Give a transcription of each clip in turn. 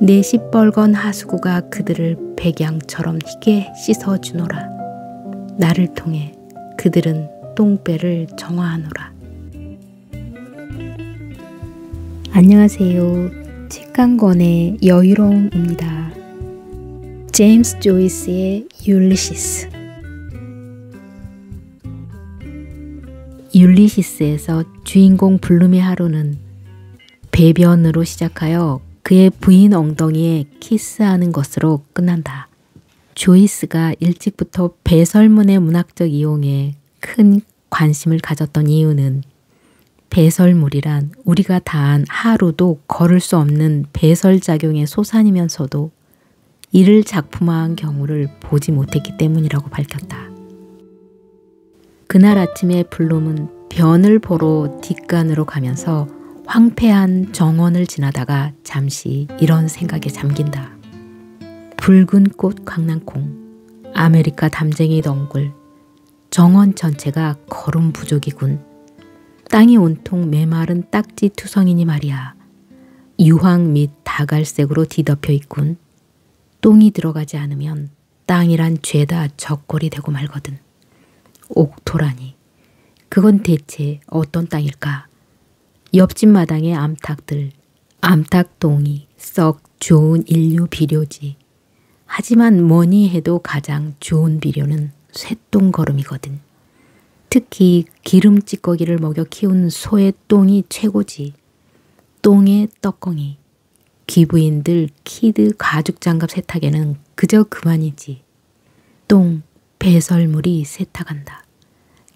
내 시뻘건 하수구가 그들을 백양처럼 희게 씻어주노라. 나를 통해 그들은 똥배를 정화하노라. 안녕하세요. 책 한 권의 여유로움입니다. 제임스 조이스의 율리시스. 율리시스에서 주인공 블룸의 하루는 배변으로 시작하여 그의 부인 엉덩이에 키스하는 것으로 끝난다. 조이스가 일찍부터 배설문의 문학적 이용에 큰 관심을 가졌던 이유는 배설물이란 우리가 단 하루도 걸을 수 없는 배설작용의 소산이면서도 이를 작품화한 경우를 보지 못했기 때문이라고 밝혔다. 그날 아침에 블룸은 변을 보러 뒷간으로 가면서 황폐한 정원을 지나다가 잠시 이런 생각에 잠긴다. 붉은 꽃 강낭콩, 아메리카 담쟁이 덩굴, 정원 전체가 거름 부족이군. 땅이 온통 메마른 딱지 투성이니 말이야. 유황 및 다갈색으로 뒤덮여 있군. 똥이 들어가지 않으면 땅이란 죄다 적골이 되고 말거든. 옥토라니, 그건 대체 어떤 땅일까? 옆집 마당의 암탉들, 암탉똥이 썩 좋은 인류 비료지. 하지만 뭐니 해도 가장 좋은 비료는 쇠똥거름이거든. 특히 기름 찌꺼기를 먹여 키운 소의 똥이 최고지. 똥의 떡공이. 귀부인들 키드 가죽장갑 세탁에는 그저 그만이지. 똥, 배설물이 세탁한다.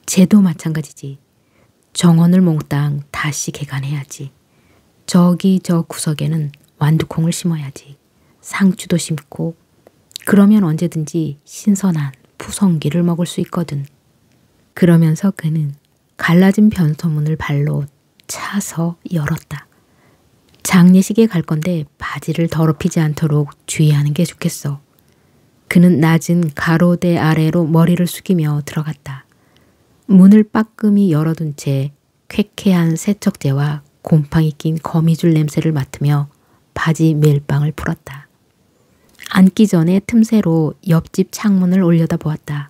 쟤도 마찬가지지. 정원을 몽땅 다시 개간해야지. 저기 저 구석에는 완두콩을 심어야지. 상추도 심고 그러면 언제든지 신선한 푸성기를 먹을 수 있거든. 그러면서 그는 갈라진 변소문을 발로 차서 열었다. 장례식에 갈 건데 바지를 더럽히지 않도록 주의하는 게 좋겠어. 그는 낮은 가로대 아래로 머리를 숙이며 들어갔다. 문을 빠끔히 열어둔 채 쾌쾌한 세척제와 곰팡이 낀 거미줄 냄새를 맡으며 바지 멜빵을 풀었다. 앉기 전에 틈새로 옆집 창문을 올려다보았다.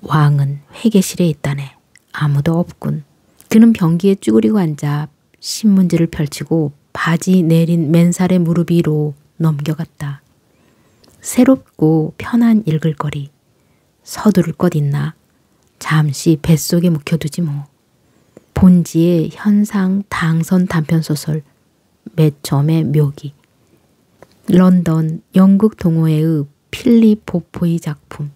왕은 회계실에 있다네. 아무도 없군. 그는 변기에 쭈그리고 앉아 신문지를 펼치고 바지 내린 맨살의 무릎 위로 넘겨갔다. 새롭고 편한 읽을거리. 서두를 것 있나? 잠시 뱃속에 묵혀두지 뭐. 본지의 현상 당선 단편소설 매점의 묘기. 런던 영국 동호회의 필립 보포의 작품.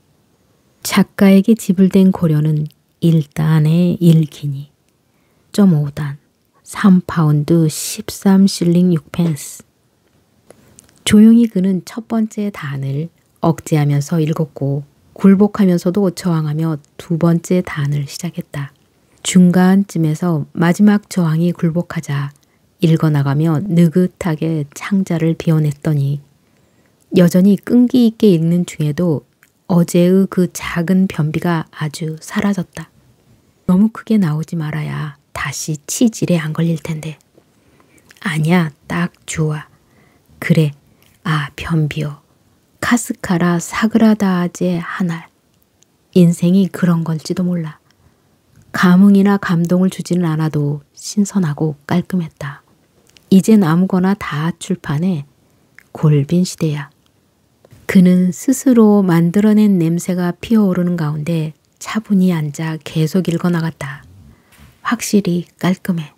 작가에게 지불된 고려는 1단에 1기니, 0.5단, 3파운드 13실링 6펜스. 조용히 그는 첫 번째 단을 억제하면서 읽었고 굴복하면서도 저항하며 두 번째 단을 시작했다. 중간쯤에서 마지막 저항이 굴복하자 읽어나가며 느긋하게 창자를 비워냈더니 여전히 끈기 있게 읽는 중에도 어제의 그 작은 변비가 아주 사라졌다. 너무 크게 나오지 말아야 다시 치질에 안 걸릴 텐데. 아니야, 딱 좋아. 그래, 아 변비요. 카스카라 사그라다제 하날. 인생이 그런 걸지도 몰라. 감흥이나 감동을 주지는 않아도 신선하고 깔끔했다. 이젠 아무거나 다 출판해. 골빈 시대야. 그는 스스로 만들어낸 냄새가 피어오르는 가운데 차분히 앉아 계속 읽어나갔다. 확실히 깔끔해.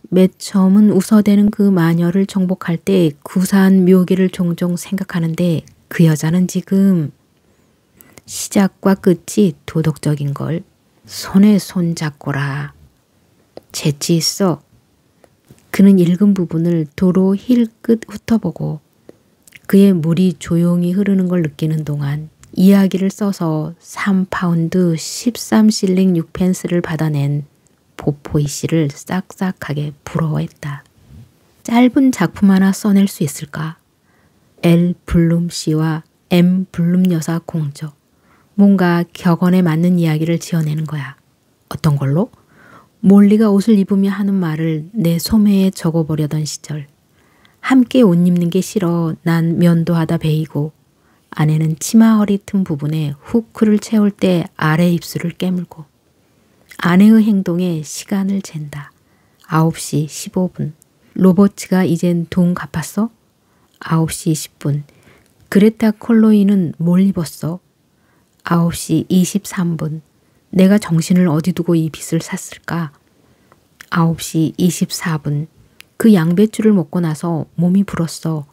맨 처음은 웃어대는 그 마녀를 정복할 때 구사한 묘기를 종종 생각하는데 그 여자는 지금 시작과 끝이 도덕적인걸. 손에 손 잡거라. 재치 있어. 그는 읽은 부분을 도로 힐끗 훑어보고 그의 물이 조용히 흐르는 걸 느끼는 동안 이야기를 써서 3파운드 13실링 6펜스를 받아낸 보포이 씨를 싹싹하게 부러워했다. 짧은 작품 하나 써낼 수 있을까? L. 블룸 씨와 M. 블룸 여사 공적. 뭔가 격언에 맞는 이야기를 지어내는 거야. 어떤 걸로? 몰리가 옷을 입으며 하는 말을 내 소매에 적어보려던 시절. 함께 옷 입는 게 싫어 난 면도하다 베이고 아내는 치마 허리 틈 부분에 후크를 채울 때 아래 입술을 깨물고 아내의 행동에 시간을 잰다. 9시 15분. 로버츠가 이젠 돈 갚았어? 9시 20분. 그레타 콜로이는 뭘 입었어? 9시 23분. 내가 정신을 어디 두고 이 빚을 샀을까? 9시 24분. 그 양배추를 먹고 나서 몸이 불었어.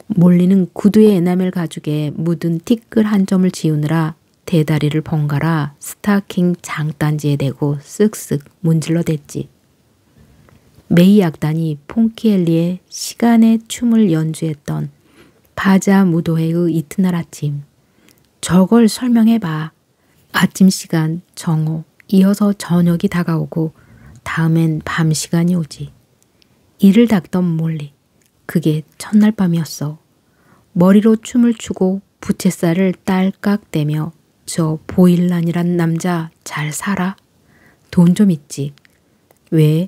몰리는 구두의 에나멜 가죽에 묻은 티끌 한 점을 지우느라 대다리를 번갈아 스타킹 장단지에 대고 쓱쓱 문질러댔지. 메이 악단이 폰키엘리의 시간의 춤을 연주했던 바자 무도회의 이튿날 아침. 저걸 설명해봐. 아침 시간, 정오, 이어서 저녁이 다가오고 다음엔 밤 시간이 오지. 이를 닦던 몰리. 그게 첫날 밤이었어. 머리로 춤을 추고 부채살을 딸깍대며 저 보일란이란 남자 잘 살아? 돈 좀 있지. 왜?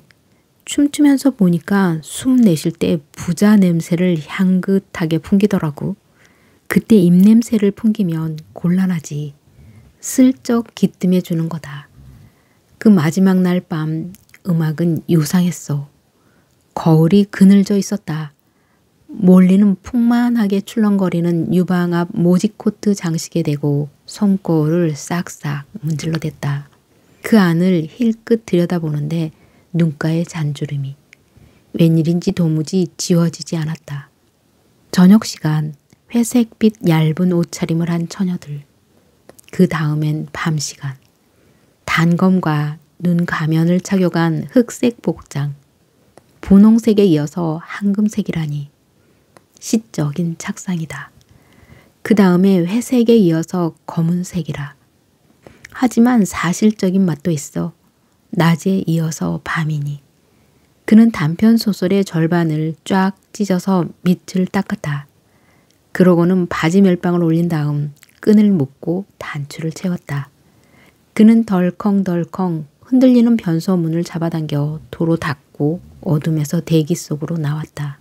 춤추면서 보니까 숨 내쉴 때 부자 냄새를 향긋하게 풍기더라고. 그때 입냄새를 풍기면 곤란하지. 슬쩍 기뜸해 주는 거다. 그 마지막 날 밤 음악은 요상했어. 거울이 그늘져 있었다. 몰리는 풍만하게 출렁거리는 유방 앞 모지코트 장식에 대고 손거울을 싹싹 문질러댔다. 그 안을 힐끗 들여다보는데 눈가에 잔주름이. 웬일인지 도무지 지워지지 않았다. 저녁 시간 회색빛 얇은 옷차림을 한 처녀들. 그 다음엔 밤 시간. 단검과 눈 가면을 착용한 흑색 복장. 분홍색에 이어서 황금색이라니. 시적인 착상이다. 그 다음에 회색에 이어서 검은색이라. 하지만 사실적인 맛도 있어. 낮에 이어서 밤이니. 그는 단편 소설의 절반을 쫙 찢어서 밑을 닦았다. 그러고는 바지 멜빵을 올린 다음 끈을 묶고 단추를 채웠다. 그는 덜컹덜컹 흔들리는 변소문을 잡아당겨 도로 닫고 어둠에서 대기 속으로 나왔다.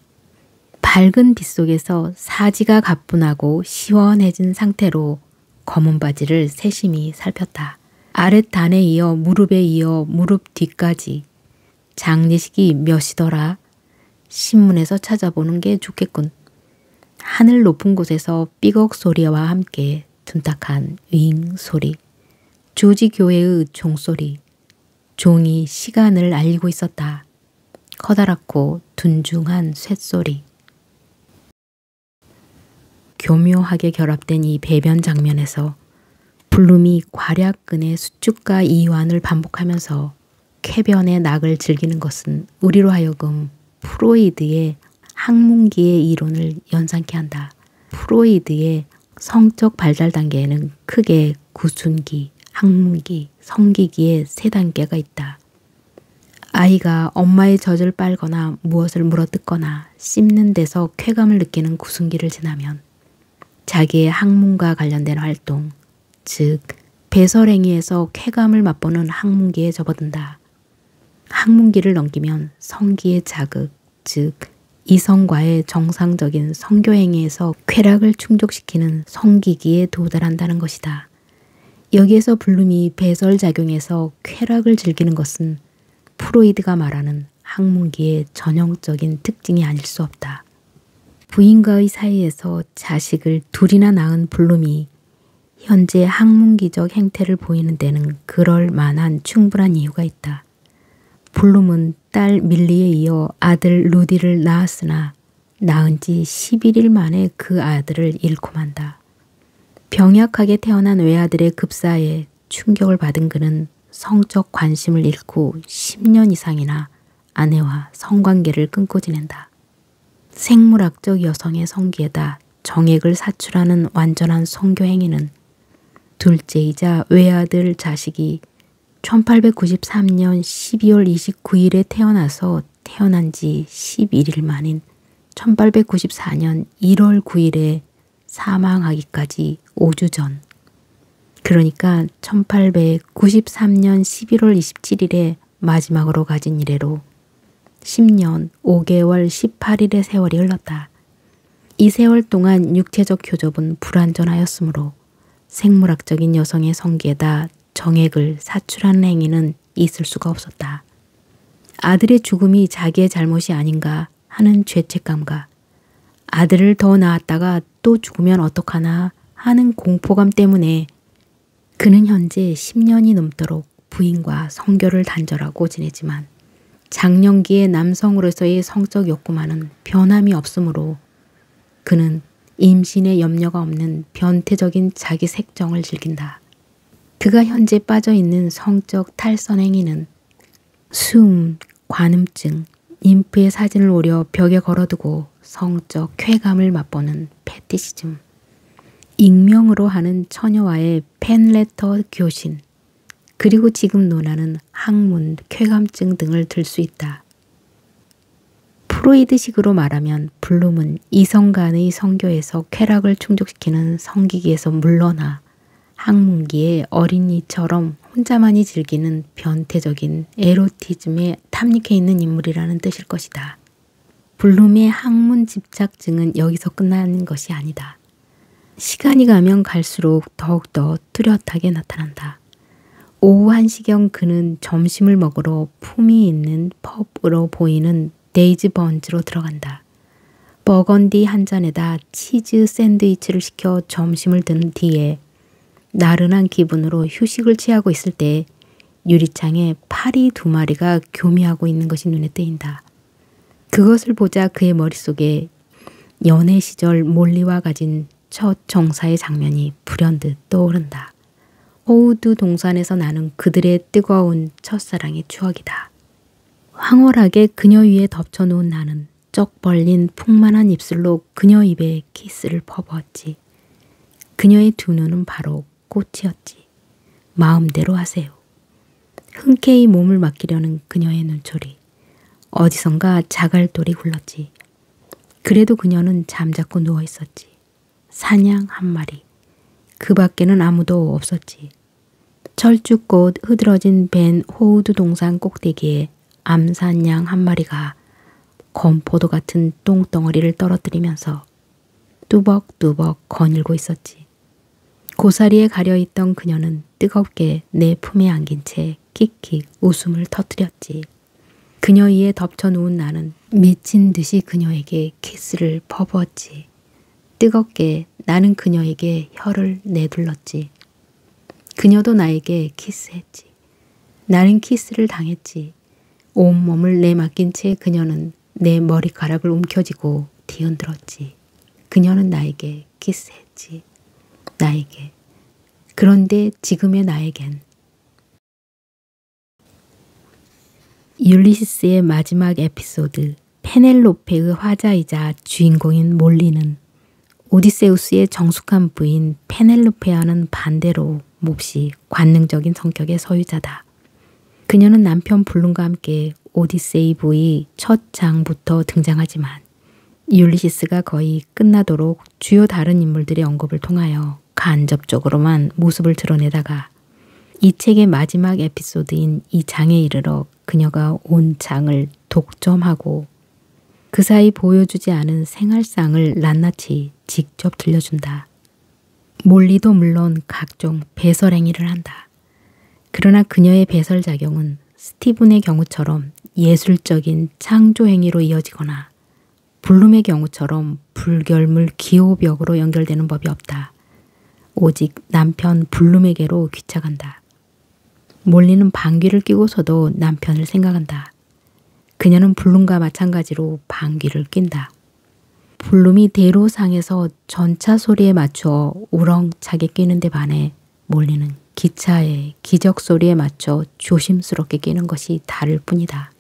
밝은 빛 속에서 사지가 가뿐하고 시원해진 상태로 검은 바지를 세심히 살폈다. 아랫단에 이어 무릎에 이어 무릎 뒤까지. 장례식이 몇이더라? 신문에서 찾아보는 게 좋겠군. 하늘 높은 곳에서 삐걱 소리와 함께 둔탁한 윙 소리. 조지 교회의 종소리. 종이 시간을 알리고 있었다. 커다랗고 둔중한 쇳소리. 교묘하게 결합된 이 배변 장면에서 블룸이 괄약근의 수축과 이완을 반복하면서 쾌변의 낙을 즐기는 것은 우리로 하여금 프로이드의 학문기의 이론을 연상케 한다. 프로이드의 성적 발달 단계에는 크게 구순기, 학문기, 성기기의 세 단계가 있다. 아이가 엄마의 젖을 빨거나 무엇을 물어뜯거나 씹는 데서 쾌감을 느끼는 구순기를 지나면 자기의 학문과 관련된 활동, 즉 배설행위에서 쾌감을 맛보는 학문기에 접어든다. 학문기를 넘기면 성기의 자극, 즉 이성과의 정상적인 성교행위에서 쾌락을 충족시키는 성기기에 도달한다는 것이다. 여기에서 블룸이 배설작용에서 쾌락을 즐기는 것은 프로이드가 말하는 학문기의 전형적인 특징이 아닐 수 없다. 부인과의 사이에서 자식을 둘이나 낳은 블룸이 현재 학문기적 행태를 보이는 데는 그럴 만한 충분한 이유가 있다. 블룸은 딸 밀리에 이어 아들 루디를 낳았으나 낳은 지 11일 만에 그 아들을 잃고 만다. 병약하게 태어난 외아들의 급사에 충격을 받은 그는 성적 관심을 잃고 10년 이상이나 아내와 성관계를 끊고 지낸다. 생물학적 여성의 성기에다 정액을 사출하는 완전한 성교 행위는 둘째이자 외아들 자식이 1893년 12월 29일에 태어나서 태어난 지 11일 만인 1894년 1월 9일에 사망하기까지 5주 전. 그러니까 1893년 11월 27일에 마지막으로 가진 이래로 10년 5개월 18일의 세월이 흘렀다. 이 세월 동안 육체적 교접은 불완전하였으므로 생물학적인 여성의 성기에다 정액을 사출하는 행위는 있을 수가 없었다. 아들의 죽음이 자기의 잘못이 아닌가 하는 죄책감과 아들을 더 낳았다가 또 죽으면 어떡하나 하는 공포감 때문에 그는 현재 10년이 넘도록 부인과 성결을 단절하고 지내지만 장년기의 남성으로서의 성적 욕구만은 변함이 없으므로 그는 임신의 염려가 없는 변태적인 자기 색정을 즐긴다. 그가 현재 빠져있는 성적 탈선 행위는 수음, 관음증, ним프의 사진을 오려 벽에 걸어두고 성적 쾌감을 맛보는 패티시즘, 익명으로 하는 처녀와의 팬레터 교신, 그리고 지금 논하는 학문, 쾌감증 등을 들 수 있다. 프로이드식으로 말하면 블룸은 이성 간의 성교에서 쾌락을 충족시키는 성기기에서 물러나 학문기의 어린이처럼 혼자만이 즐기는 변태적인 에로티즘에 탐닉해 있는 인물이라는 뜻일 것이다. 블룸의 학문 집착증은 여기서 끝나는 것이 아니다. 시간이 가면 갈수록 더욱더 뚜렷하게 나타난다. 오후 1시경 그는 점심을 먹으러 품이 있는 펍으로 보이는 데이즈 번즈로 들어간다. 버건디 한 잔에다 치즈 샌드위치를 시켜 점심을 든 뒤에 나른한 기분으로 휴식을 취하고 있을 때 유리창에 파리 2마리가 교미하고 있는 것이 눈에 띄인다. 그것을 보자 그의 머릿속에 연애 시절 몰리와 가진 첫 정사의 장면이 불현듯 떠오른다. 호우드 동산에서 나는 그들의 뜨거운 첫사랑의 추억이다. 황홀하게 그녀 위에 덮쳐놓은 나는 쩍 벌린 풍만한 입술로 그녀 입에 키스를 퍼부었지. 그녀의 두 눈은 바로 꽃이었지. 마음대로 하세요. 흔쾌히 몸을 맡기려는 그녀의 눈초리. 어디선가 자갈돌이 굴렀지. 그래도 그녀는 잠자코 누워있었지. 사냥 한 마리. 그 밖에는 아무도 없었지. 철쭉꽃 흐드러진 벤 호우드 동산 꼭대기에 암산양 한 마리가 건포도 같은 똥덩어리를 떨어뜨리면서 뚜벅뚜벅 거닐고 있었지. 고사리에 가려있던 그녀는 뜨겁게 내 품에 안긴 채 킥킥 웃음을 터뜨렸지. 그녀 위에 덮쳐 누운 나는 미친 듯이 그녀에게 키스를 퍼부었지. 뜨겁게 나는 그녀에게 혀를 내둘렀지. 그녀도 나에게 키스했지. 나는 키스를 당했지. 온몸을 내맡긴 채 그녀는 내 머리카락을 움켜쥐고 뒤흔들었지. 그녀는 나에게 키스했지. 나에게. 그런데 지금의 나에겐 율리시스의 마지막 에피소드 페넬로페의 화자이자 주인공인 몰리는 오디세우스의 정숙한 부인 페넬로페와는 반대로 몹시 관능적인 성격의 소유자다. 그녀는 남편 블룸과 함께 오디세이 부의 첫 장부터 등장하지만 율리시스가 거의 끝나도록 주요 다른 인물들의 언급을 통하여 간접적으로만 모습을 드러내다가 이 책의 마지막 에피소드인 이 장에 이르러 그녀가 온 장을 독점하고 그 사이 보여주지 않은 생활상을 낱낱이 직접 들려준다. 몰리도 물론 각종 배설 행위를 한다. 그러나 그녀의 배설 작용은 스티븐의 경우처럼 예술적인 창조 행위로 이어지거나 블룸의 경우처럼 불결물 기호벽으로 연결되는 법이 없다. 오직 남편 블룸에게로 귀착한다. 몰리는 방귀를 뀌고서도 남편을 생각한다. 그녀는 블룸과 마찬가지로 방귀를 낀다. 블룸이 대로상에서 전차 소리에 맞추어 우렁차게 끼는데 반해 몰리는 기차의 기적 소리에 맞춰 조심스럽게 끼는 것이 다를 뿐이다.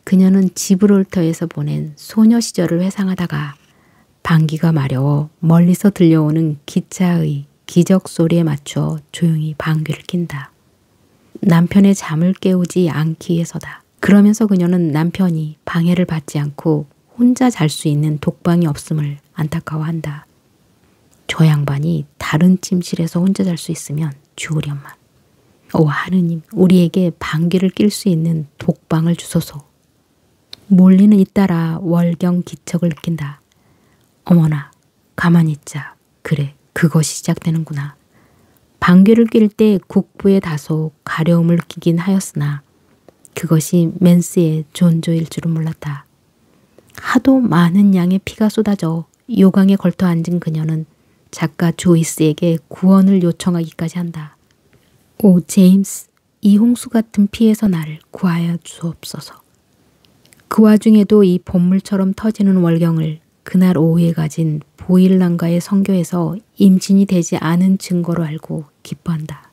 그녀는 지브롤터에서 보낸 소녀 시절을 회상하다가 방귀가 마려워 멀리서 들려오는 기차의 기적 소리에 맞춰 조용히 방귀를 낀다. 남편의 잠을 깨우지 않기 위해서다. 그러면서 그녀는 남편이 방해를 받지 않고 혼자 잘 수 있는 독방이 없음을 안타까워한다. 저 양반이 다른 침실에서 혼자 잘 수 있으면 좋으련만. 오 하느님, 우리에게 방귀를 낄 수 있는 독방을 주소서. 몰리는 잇따라 월경 기척을 느낀다. 어머나, 가만히 있자. 그래, 그것이 시작되는구나. 방귀를 낄 때 국부에 다소 가려움을 느끼긴 하였으나 그것이 맨스의 존조일 줄은 몰랐다. 하도 많은 양의 피가 쏟아져 요강에 걸터 앉은 그녀는 작가 조이스에게 구원을 요청하기까지 한다. 오 제임스, 이 홍수 같은 피에서 나를 구하여 주옵소서. 그 와중에도 이 봇물처럼 터지는 월경을 그날 오후에 가진 보일란가의 성교에서 임신이 되지 않은 증거로 알고 기뻐한다.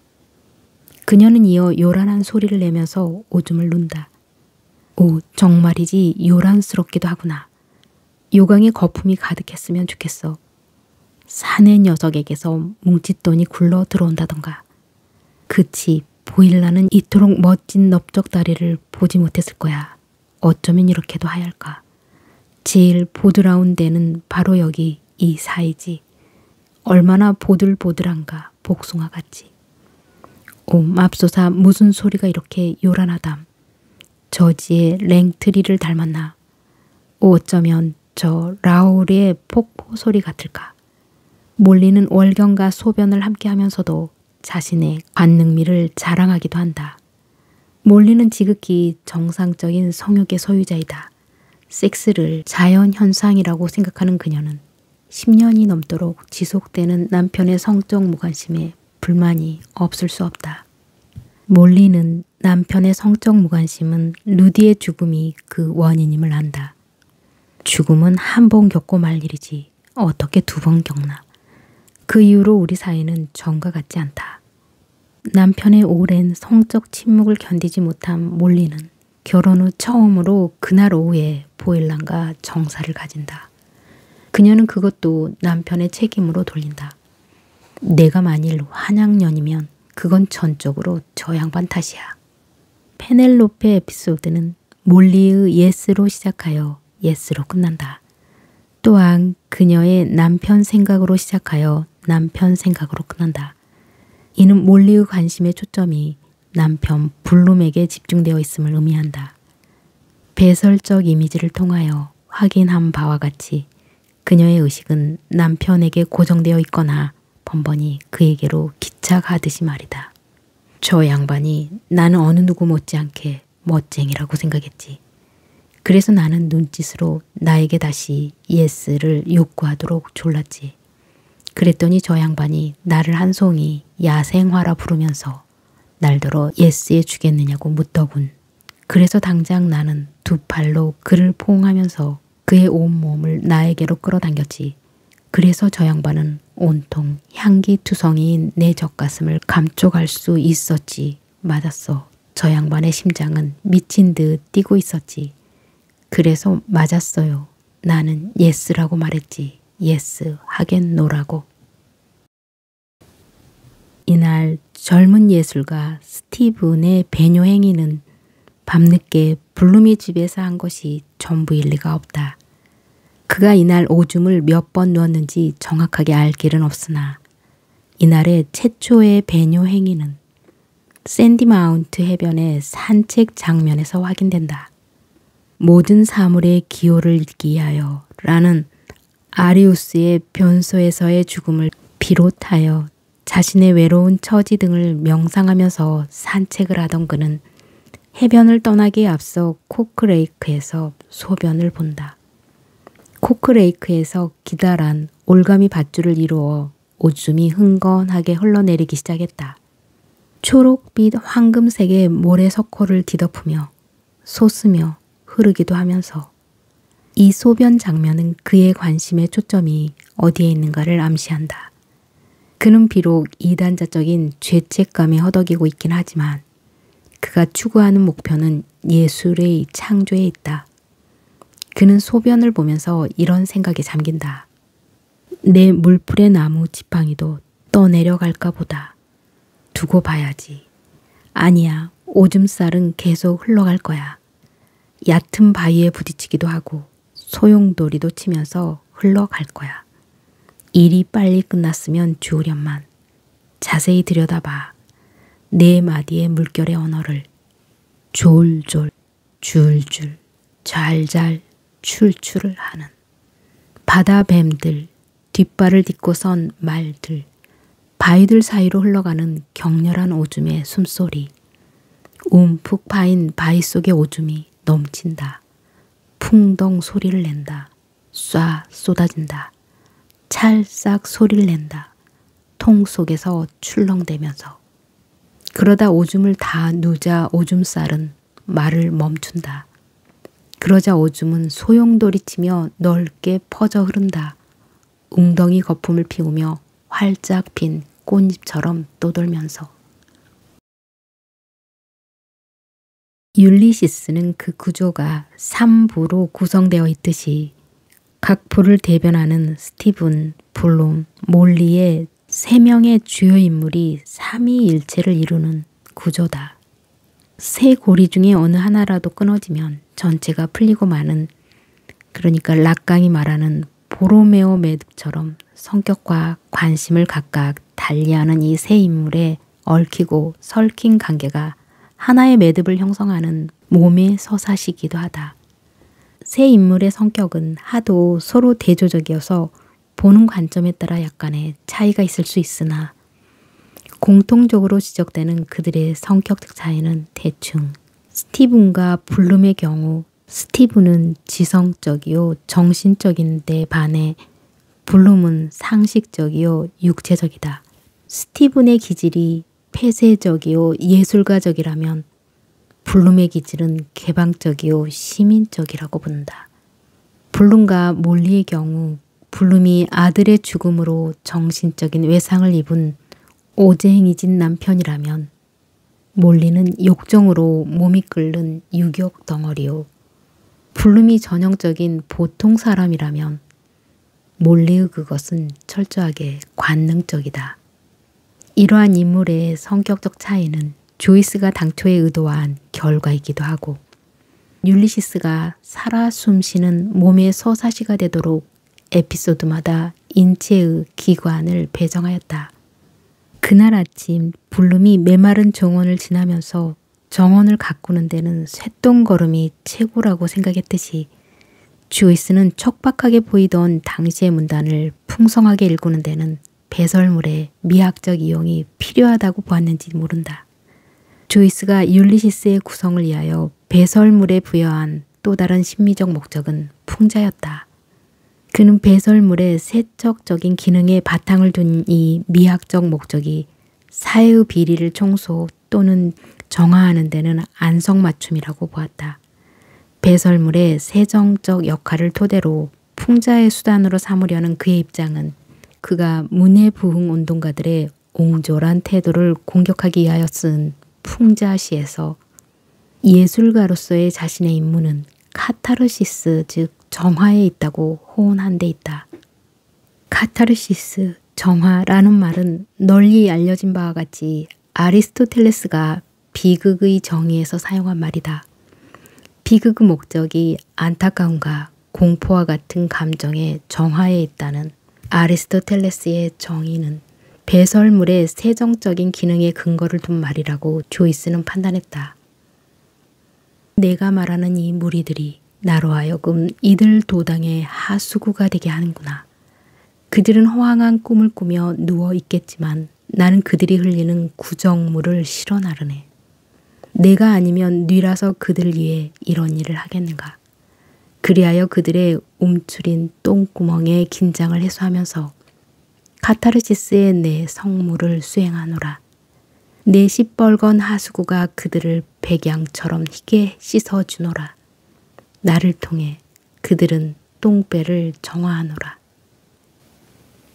그녀는 이어 요란한 소리를 내면서 오줌을 눈다. 오, 정말이지 요란스럽기도 하구나. 요강에 거품이 가득했으면 좋겠어. 사내 녀석에게서 뭉칫돈이 굴러 들어온다던가. 그치, 보일란은 이토록 멋진 넓적다리를 보지 못했을 거야. 어쩌면 이렇게도 하얄까. 제일 보드라운 데는 바로 여기 이 사이지. 얼마나 보들보들한가 복숭아같이. 오 맙소사, 무슨 소리가 이렇게 요란하담. 저지의 랭트리를 닮았나. 오 어쩌면 저 라울의 폭포 소리 같을까. 몰리는 월경과 소변을 함께 하면서도 자신의 관능미를 자랑하기도 한다. 몰리는 지극히 정상적인 성욕의 소유자이다. 섹스를 자연현상이라고 생각하는 그녀는 10년이 넘도록 지속되는 남편의 성적 무관심에 불만이 없을 수 없다. 몰리는 남편의 성적 무관심은 루디의 죽음이 그 원인임을 안다. 죽음은 한 번 겪고 말 일이지 어떻게 두 번 겪나. 그 이후로 우리 사이는 전과 같지 않다. 남편의 오랜 성적 침묵을 견디지 못한 몰리는 결혼 후 처음으로 그날 오후에 보일란과 정사를 가진다. 그녀는 그것도 남편의 책임으로 돌린다. 내가 만일 환양년이면 그건 전적으로 저 양반 탓이야. 페넬로페 에피소드는 몰리의 예스로 시작하여 예스로 끝난다. 또한 그녀의 남편 생각으로 시작하여 남편 생각으로 끝난다. 이는 몰리의 관심의 초점이 남편 블룸에게 집중되어 있음을 의미한다. 배설적 이미지를 통하여 확인한 바와 같이 그녀의 의식은 남편에게 고정되어 있거나 번번이 그에게로 기착하듯이 말이다. 저 양반이 나는 어느 누구 못지않게 멋쟁이라고 생각했지. 그래서 나는 눈짓으로 나에게 다시 예스를 욕구하도록 졸랐지. 그랬더니 저 양반이 나를 한 송이 야생화라 부르면서 날더러 예스에 주겠느냐고 묻더군. 그래서 당장 나는 두 팔로 그를 포옹하면서 그의 온몸을 나에게로 끌어당겼지. 그래서 저 양반은 온통 향기투성이인 내 젖가슴을 감쪽할 수 있었지. 맞았어. 저 양반의 심장은 미친 듯 뛰고 있었지. 그래서 맞았어요. 나는 예스라고 말했지. 예스 하겠노라고. 이날 젊은 예술가 스티븐의 배뇨 행위는 밤늦게 블룸이 집에서 한 것이 전부일 리가 없다. 그가 이날 오줌을 몇 번 누었는지 정확하게 알 길은 없으나 이날의 최초의 배뇨 행위는 샌디 마운트 해변의 산책 장면에서 확인된다. 모든 사물의 기호를 읽기 위하여 라는 아리우스의 변소에서의 죽음을 비롯하여 자신의 외로운 처지 등을 명상하면서 산책을 하던 그는 해변을 떠나기에 앞서 코크레이크에서 소변을 본다. 코크레이크에서 기다란 올가미 밧줄을 이루어 오줌이 흥건하게 흘러내리기 시작했다. 초록빛 황금색의 모래석호를 뒤덮으며 솟으며 흐르기도 하면서 이 소변 장면은 그의 관심의 초점이 어디에 있는가를 암시한다. 그는 비록 이단자적인 죄책감에 허덕이고 있긴 하지만 그가 추구하는 목표는 예술의 창조에 있다. 그는 소변을 보면서 이런 생각에 잠긴다. 내 물풀의 나무 지팡이도 떠내려갈까 보다. 두고 봐야지. 아니야, 오줌살은 계속 흘러갈 거야. 얕은 바위에 부딪히기도 하고 소용돌이도 치면서 흘러갈 거야. 일이 빨리 끝났으면 좋으련만. 자세히 들여다봐. 네 마디의 물결의 언어를. 졸졸, 줄줄, 잘잘 출출을 하는 바다 뱀들, 뒷발을 딛고 선 말들, 바위들 사이로 흘러가는 격렬한 오줌의 숨소리, 움푹 파인 바위 속의 오줌이 넘친다. 풍덩 소리를 낸다. 쏴 쏟아진다. 찰싹 소리를 낸다. 통 속에서 출렁대면서. 그러다 오줌을 다 누자 오줌살은 말을 멈춘다. 그러자 오줌은 소용돌이치며 넓게 퍼져 흐른다. 웅덩이 거품을 피우며 활짝 핀 꽃잎처럼 떠돌면서. 율리시스는 그 구조가 3부로 구성되어 있듯이 각 부를 대변하는 스티븐, 블룸, 몰리의 3명의 주요 인물이 삼위일체를 이루는 구조다. 세 고리 중에 어느 하나라도 끊어지면 전체가 풀리고 마는, 그러니까 락강이 말하는 보로메오 매듭처럼 성격과 관심을 각각 달리하는 이 세 인물의 얽히고 설킨 관계가 하나의 매듭을 형성하는 몸의 서사시기도 하다. 세 인물의 성격은 하도 서로 대조적이어서 보는 관점에 따라 약간의 차이가 있을 수 있으나 공통적으로 지적되는 그들의 성격적 차이는 대충 스티븐과 블룸의 경우 스티븐은 지성적이요 정신적인데 반해 블룸은 상식적이요 육체적이다. 스티븐의 기질이 폐쇄적이요 예술가적이라면 블룸의 기질은 개방적이요 시민적이라고 본다. 블룸과 몰리의 경우 블룸이 아들의 죽음으로 정신적인 외상을 입은 오재행이진 남편이라면 몰리는 욕정으로 몸이 끓는 유격 덩어리요. 블룸이 전형적인 보통 사람이라면 몰리의 그것은 철저하게 관능적이다. 이러한 인물의 성격적 차이는 조이스가 당초에 의도한 결과이기도 하고 율리시스가 살아 숨쉬는 몸의 서사시가 되도록 에피소드마다 인체의 기관을 배정하였다. 그날 아침 블룸이 메마른 정원을 지나면서 정원을 가꾸는 데는 쇳덩걸음이 최고라고 생각했듯이 조이스는 척박하게 보이던 당시의 문단을 풍성하게 일구는 데는 배설물의 미학적 이용이 필요하다고 보았는지 모른다. 조이스가 율리시스의 구성을 위하여 배설물에 부여한 또 다른 심미적 목적은 풍자였다. 그는 배설물의 세척적인 기능에 바탕을 둔 이 미학적 목적이 사회의 비리를 청소 또는 정화하는 데는 안성맞춤이라고 보았다. 배설물의 세정적 역할을 토대로 풍자의 수단으로 삼으려는 그의 입장은 그가 문해부흥 운동가들의 옹졸한 태도를 공격하기 위하여 쓴 풍자시에서 예술가로서의 자신의 임무는 카타르시스 즉 정화에 있다고 호언한 데 있다. 카타르시스, 정화라는 말은 널리 알려진 바와 같이 아리스토텔레스가 비극의 정의에서 사용한 말이다. 비극의 목적이 안타까움과 공포와 같은 감정의 정화에 있다는 아리스토텔레스의 정의는 배설물의 세정적인 기능에 근거를 둔 말이라고 조이스는 판단했다. 내가 말하는 이 무리들이 나로 하여금 이들 도당의 하수구가 되게 하는구나. 그들은 허황한 꿈을 꾸며 누워 있겠지만 나는 그들이 흘리는 구정물을 실어 나르네. 내가 아니면 뉘라서 그들 위해 이런 일을 하겠는가. 그리하여 그들의 움츠린 똥구멍에 긴장을 해소하면서 카타르시스의 내 성물을 수행하노라. 내 시뻘건 하수구가 그들을 백양처럼 희게 씻어주노라. 나를 통해 그들은 똥배를 정화하노라.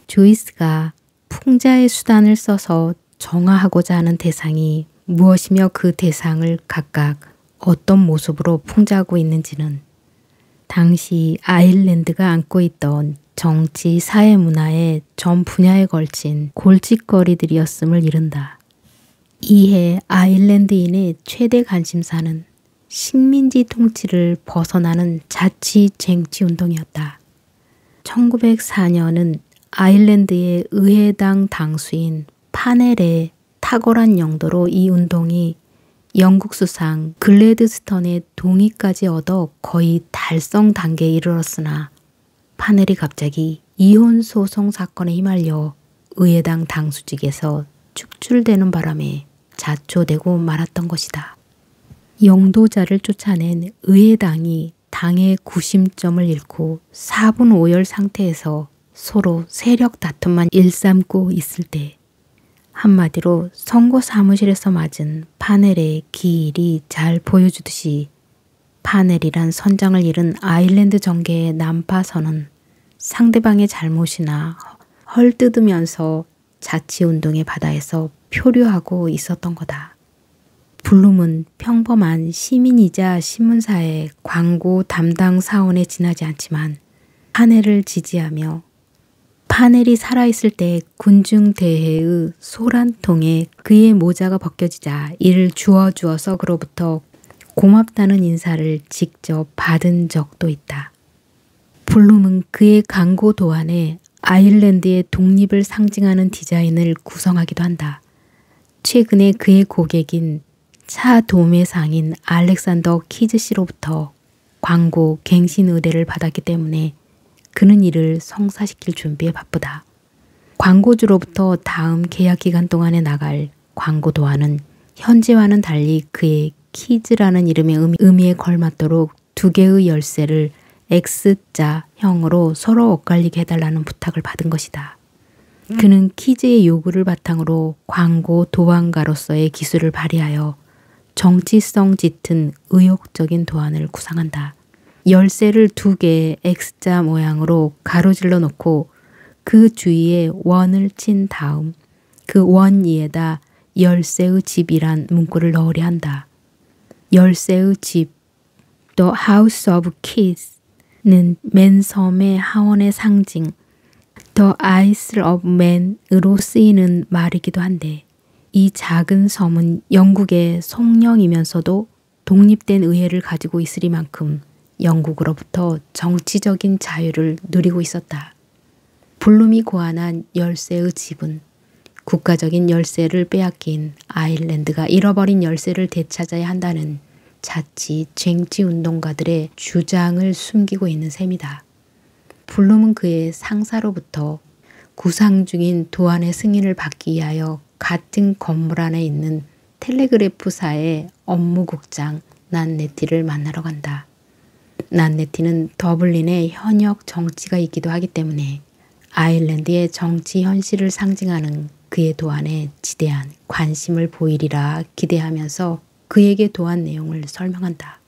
조이스가 풍자의 수단을 써서 정화하고자 하는 대상이 무엇이며 그 대상을 각각 어떤 모습으로 풍자하고 있는지는 당시 아일랜드가 안고 있던 정치, 사회, 문화의 전 분야에 걸친 골칫거리들이었음을 이른다. 이해 아일랜드인의 최대 관심사는 식민지 통치를 벗어나는 자치 쟁취 운동이었다. 1904년은 아일랜드의 의회당 당수인 파넬의 탁월한 영도로 이 운동이 영국 수상 글래드스턴의 동의까지 얻어 거의 달성 단계에 이르렀으나 파넬이 갑자기 이혼 소송 사건에 휘말려 의회당 당수직에서 축출되는 바람에 자초되고 말았던 것이다. 영도자를 쫓아낸 의회당이 당의 구심점을 잃고 4분 5열 상태에서 서로 세력 다툼만 일삼고 있을 때 한마디로 선거 사무실에서 맞은 파넬의 기일이 잘 보여주듯이 파넬이란 선장을 잃은 아일랜드 정계의 난파선은 상대방의 잘못이나 헐뜯으면서 자치운동의 바다에서 표류하고 있었던 거다. 블룸은 평범한 시민이자 신문사의 광고 담당 사원에 지나지 않지만 파넬을 지지하며 파넬이 살아있을 때 군중대회의 소란통에 그의 모자가 벗겨지자 이를 주워주어서 그로부터 고맙다는 인사를 직접 받은 적도 있다. 블룸은 그의 광고 도안에 아일랜드의 독립을 상징하는 디자인을 구성하기도 한다. 최근에 그의 고객인 차 도매상인 알렉산더 키즈 씨로부터 광고 갱신 의뢰를 받았기 때문에 그는 이를 성사시킬 준비에 바쁘다. 광고주로부터 다음 계약 기간 동안에 나갈 광고 도안은 현재와는 달리 그의 키즈라는 이름의 의미에 걸맞도록 두 개의 열쇠를 X자형으로 서로 엇갈리게 해달라는 부탁을 받은 것이다. 그는 키즈의 요구를 바탕으로 광고 도안가로서의 기술을 발휘하여 정치성 짙은 의욕적인 도안을 구상한다. 열쇠를 두 개의 X자 모양으로 가로질러 놓고 그 주위에 원을 친 다음 그 원 위에다 열쇠의 집이란 문구를 넣으려 한다. 열쇠의 집, The House of Keys는 맨섬의 하원의 상징, The Isle of Man으로 쓰이는 말이기도 한데 이 작은 섬은 영국의 속령이면서도 독립된 의회를 가지고 있으리만큼 영국으로부터 정치적인 자유를 누리고 있었다. 블룸이 고안한 열쇠의 집은 국가적인 열쇠를 빼앗긴 아일랜드가 잃어버린 열쇠를 되찾아야 한다는 자치 쟁취운동가들의 주장을 숨기고 있는 셈이다. 블룸은 그의 상사로부터 구상 중인 도안의 승인을 받기 위하여 같은 건물 안에 있는 텔레그래프사의 업무국장 난네티를 만나러 간다. 난네티는 더블린의 현역 정치가 있기도 하기 때문에 아일랜드의 정치 현실을 상징하는 그의 도안에 지대한 관심을 보이리라 기대하면서 그에게 도안 내용을 설명한다.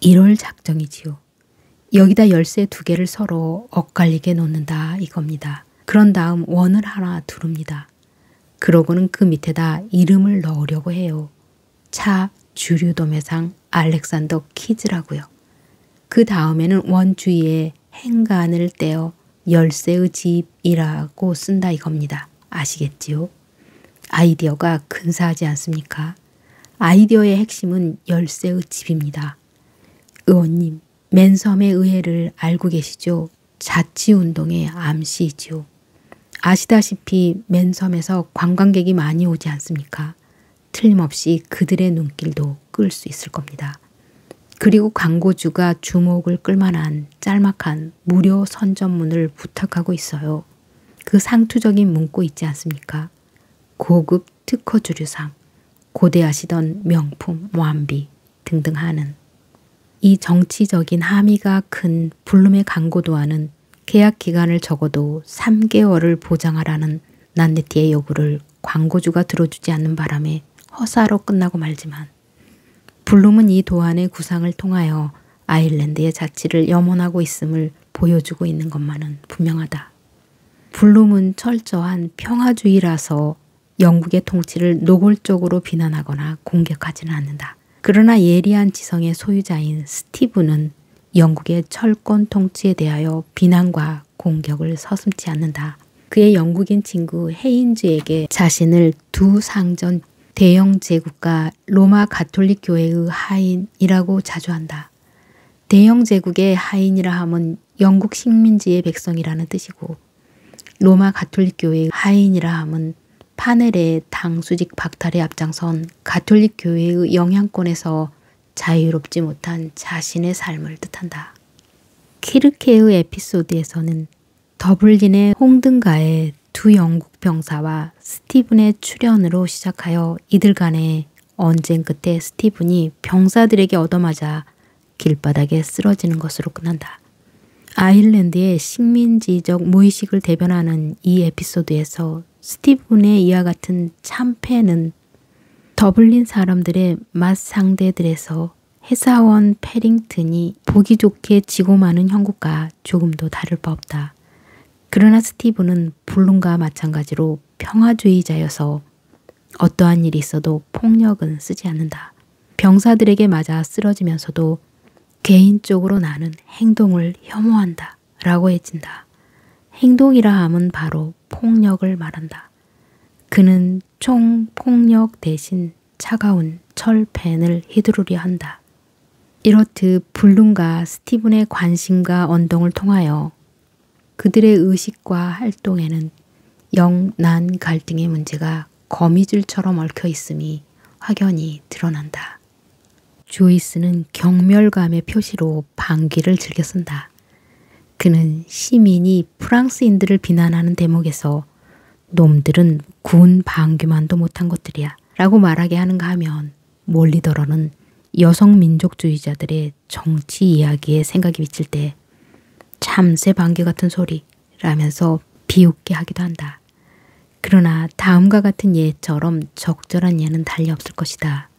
이럴 작정이지요. 여기다 열쇠 두 개를 서로 엇갈리게 놓는다 이겁니다. 그런 다음 원을 하나 두릅니다. 그러고는 그 밑에다 이름을 넣으려고 해요. 차 주류도매상 알렉산더 키즈라고요. 그 다음에는 원 주위에 행간을 떼어 열쇠의 집이라고 쓴다 이겁니다. 아시겠지요? 아이디어가 근사하지 않습니까? 아이디어의 핵심은 열쇠의 집입니다. 의원님, 맨섬의 의회를 알고 계시죠? 자치운동의 암시이지요. 아시다시피 맨섬에서 관광객이 많이 오지 않습니까? 틀림없이 그들의 눈길도 끌 수 있을 겁니다. 그리고 광고주가 주목을 끌만한 짤막한 무료 선전문을 부탁하고 있어요. 그 상투적인 문구 있지 않습니까? 고급 특허 주류상, 고대하시던 명품 완비 등등 하는 이 정치적인 함의가 큰 블룸의 광고 도안은 계약 기간을 적어도 3개월을 보장하라는 난네티의 요구를 광고주가 들어주지 않는 바람에 허사로 끝나고 말지만 블룸은 이 도안의 구상을 통하여 아일랜드의 자치를 염원하고 있음을 보여주고 있는 것만은 분명하다. 블룸은 철저한 평화주의라서 영국의 통치를 노골적으로 비난하거나 공격하지는 않는다. 그러나 예리한 지성의 소유자인 스티브는 영국의 철권 통치에 대하여 비난과 공격을 서슴지 않는다. 그의 영국인 친구 헤인즈에게 자신을 두 상전 대영 제국과 로마 가톨릭 교회의 하인이라고 자주 한다. 대영 제국의 하인이라 함은 영국 식민지의 백성이라는 뜻이고 로마 가톨릭 교회의 하인이라 함은 파넬의 당수직 박탈에 앞장선 가톨릭 교회의 영향권에서 자유롭지 못한 자신의 삶을 뜻한다. 키르케의 에피소드에서는 더블린의 홍등가에 두 영국 병사와 스티븐의 출연으로 시작하여 이들 간의 언쟁 끝에 스티븐이 병사들에게 얻어맞아 길바닥에 쓰러지는 것으로 끝난다. 아일랜드의 식민지적 무의식을 대변하는 이 에피소드에서 스티븐의 이와 같은 참패는 더블린 사람들의 맞상대들에서 해사원 패링턴이 보기 좋게 지고 마는 형국과 조금도 다를 바 없다. 그러나 스티븐은 블룸과 마찬가지로 평화주의자여서 어떠한 일이 있어도 폭력은 쓰지 않는다. 병사들에게 맞아 쓰러지면서도 개인적으로 나는 행동을 혐오한다 라고 해진다. 행동이라 함은 바로 폭력을 말한다. 그는 총폭력 대신 차가운 철펜을 휘두르려 한다. 이렇듯 블룸과 스티븐의 관심과 언동을 통하여 그들의 의식과 활동에는 영난 갈등의 문제가 거미줄처럼 얽혀 있음이 확연히 드러난다. 조이스는 경멸감의 표시로 방귀를 즐겨 쓴다. 그는 시민이 프랑스인들을 비난하는 대목에서 놈들은 구운 방귀만도 못한 것들이야 라고 말하게 하는가 하면 몰리더러는 여성 민족주의자들의 정치 이야기에 생각이 미칠 때 참새 방귀 같은 소리 라면서 비웃게 하기도 한다. 그러나 다음과 같은 예처럼 적절한 예는 달리 없을 것이다.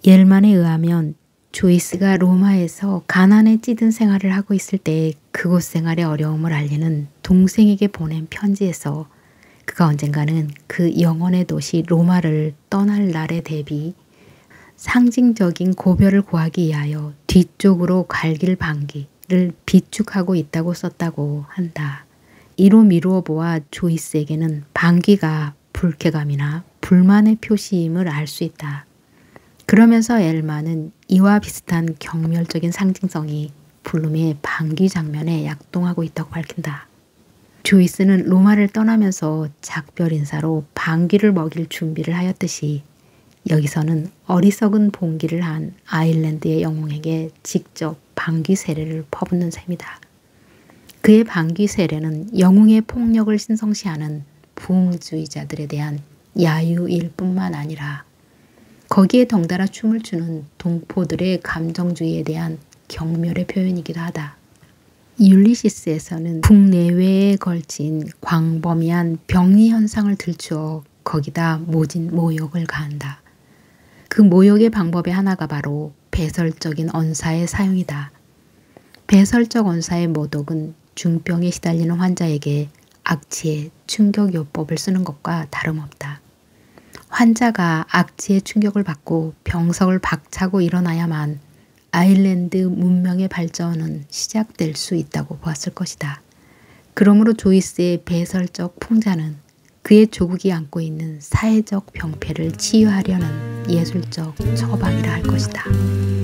옐만에 의하면 조이스가 로마에서 가난에 찌든 생활을 하고 있을 때 그곳 생활의 어려움을 알리는 동생에게 보낸 편지에서 그가 언젠가는 그 영혼의 도시 로마를 떠날 날에 대비 상징적인 고별을 구하기 위하여 뒤쪽으로 갈길 방귀를 비축하고 있다고 썼다고 한다. 이로 미루어 보아 조이스에게는 방귀가 불쾌감이나 불만의 표시임을 알 수 있다. 그러면서 엘만은 이와 비슷한 경멸적인 상징성이 블룸의 방귀 장면에 약동하고 있다고 밝힌다. 조이스는 로마를 떠나면서 작별 인사로 방귀를 먹일 준비를 하였듯이 여기서는 어리석은 봉기를 한 아일랜드의 영웅에게 직접 방귀 세례를 퍼붓는 셈이다. 그의 방귀 세례는 영웅의 폭력을 신성시하는 부흥주의자들에 대한 야유일 뿐만 아니라 거기에 덩달아 춤을 추는 동포들의 감정주의에 대한 경멸의 표현이기도 하다. 율리시스에서는 북내외에 걸친 광범위한 병리 현상을 들추어 거기다 모진 모욕을 가한다. 그 모욕의 방법의 하나가 바로 배설적인 언사의 사용이다. 배설적 언사의 모독은 중병에 시달리는 환자에게 악취의 충격요법을 쓰는 것과 다름없다. 환자가 악취의 충격을 받고 병석을 박차고 일어나야만 아일랜드 문명의 발전은 시작될 수 있다고 보았을 것이다. 그러므로 조이스의 배설적 풍자는 그의 조국이 안고 있는 사회적 병폐를 치유하려는 예술적 처방이라 할 것이다.